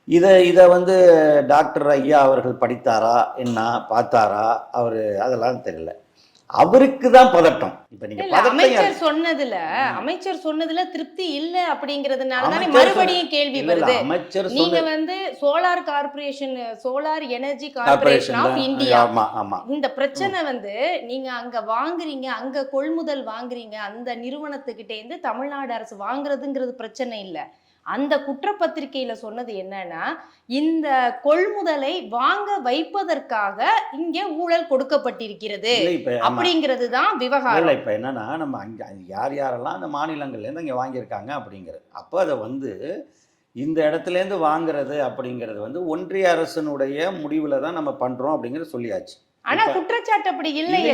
இதை வந்து டாக்டர் ஐயா அவர்கள் படித்தாரா, என்ன பார்த்தாரா, அவர் அதெல்லாம் தெரியல. அவருக்கு தான் பதட்டம். இப்ப நீங்க அமைச்சர் சொன்னதுல திருப்தி இல்ல அப்படிங்கறதுனால தானே மறுபடியும் கேள்வி வருது. நீங்க வந்து solar corporation, solar energy corporation of India, இந்த பிரச்சனை வந்து நீங்க அங்க வாங்குறீங்க, அங்க கொள்முதல் வாங்குறீங்க, அந்த நிறுவனத்துக்கிட்ட இருந்து தமிழ்நாடு அரசு வாங்குறதுங்கிறது பிரச்சனை இல்ல. அந்த குற்றப்பத்திரிகையில சொன்னது என்னன்னா, இந்த கொள்முதலை வாங்க வைப்பதற்காக இங்க ஊழல் கொடுக்கப்பட்டிருக்கிறது அப்படிங்கிறது தான் விவகாரம். இப்ப என்னன்னா, நம்ம அங்க யாரெல்லாம் அந்த மாநிலங்கள்ல இருந்து அங்க வாங்கியிருக்காங்க அப்படிங்கிறது. அப்ப அதை வந்து இந்த இடத்துல இருந்து வாங்குறது அப்படிங்கிறது வந்து ஒன்றிய அரசனுடைய முடிவுல தான் நம்ம பண்றோம் அப்படிங்கிறது சொல்லியாச்சு. ஆனா குற்றச்சாட்டு அப்படி இல்லையே.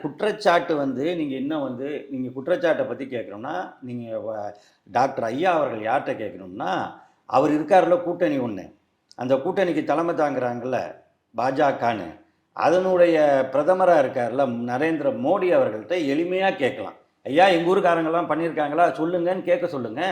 குற்றச்சாட்டு வந்து நீங்க இன்னும் வந்து நீங்க குற்றச்சாட்டை பத்தி கேட்கணும்னா, நீங்க டாக்டர் ஐயா அவர்கள் யார்கிட்ட கேட்கணும்னா, அவர் இருக்காருல கூட்டணி ஒண்ணு, அந்த கூட்டணிக்கு தலைமை தாங்குறாங்கல்ல பாஜகன்னு, அதனுடைய பிரதமரா இருக்காருல நரேந்திர மோடி அவர்கள்ட்ட எளிமையா கேட்கலாம். ஐயா எங்க ஊருக்காரங்கெல்லாம் பண்ணியிருக்காங்களா சொல்லுங்கன்னு கேட்க சொல்லுங்க.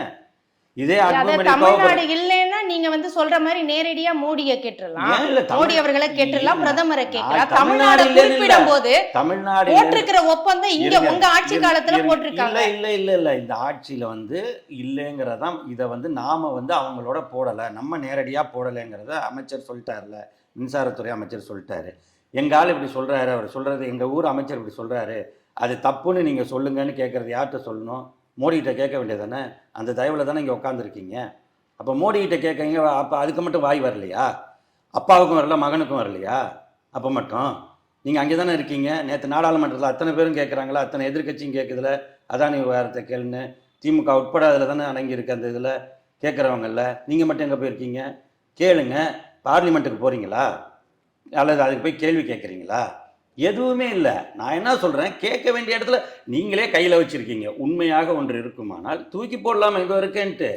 இதே தமிழ்நாடு இல்லைன்னா நீங்க வந்து சொல்ற மாதிரி நேரடியா மோடியை கேட்டுறலாம், மோடி அவர்களை கேட்டுறலாம், பிரதமரை கேட்கலாம். தமிழ்நாடு குறிப்பிடும் போது தமிழ்நாடு போட்டிருக்கிற ஒப்பந்தம் இங்க உங்க ஆட்சி காலத்துல போட்டிருக்காங்க. இல்ல இந்த ஆட்சியில வந்து இல்லைங்கிறதான். இதை வந்து நாம வந்து அவங்களோட போடல, நம்ம நேரடியா போடலைங்கிறத அமைச்சர் சொல்லிட்டாருல, மின்சாரத்துறை அமைச்சர் சொல்லிட்டாரு. எங்க ஆள் இப்படி சொல்றாரு, அவர் சொல்றது எங்க ஊர் அமைச்சர் இப்படி சொல்றாரு, அது தப்புன்னு நீங்க சொல்லுங்கன்னு கேட்கறது யார்கிட்ட சொல்லணும்? மோடிகிட்ட கேட்க வேண்டியதானே? அந்த தயவில் தானே இங்கே உட்காந்துருக்கீங்க. அப்போ மோடிகிட்ட கேட்குறீங்க, அப்போ அதுக்கு மட்டும் வாய் வரலையா? அப்பாவுக்கும் வரல, மகனுக்கும் வரலையா? அப்போ மட்டும் நீங்கள் அங்கே தானே இருக்கீங்க. நேற்று நாடாளுமன்றத்தில் அத்தனை பேரும் கேட்குறாங்களா, அத்தனை எதிர்கட்சியும் கேட்குதுல, அதானி விவகாரத்தை கேளுன்னு திமுக உட்பட அதில் தானே அடங்கியிருக்கு. அந்த இதில் கேட்குறவங்கள நீங்கள் மட்டும் எங்கே போயிருக்கீங்க? கேளுங்க. பார்லிமெண்ட்டுக்கு போகிறீங்களா, அல்லது அதுக்கு போய் கேள்வி கேட்குறீங்களா? எதுவுமே இல்லை. நான் என்ன சொல்கிறேன், கேட்க வேண்டிய இடத்துல நீங்களே கையில் வச்சுருக்கீங்க. உண்மையாக ஒன்று இருக்குமானால் தூக்கி போடலாமா இது வரைக்குன்ட்டு.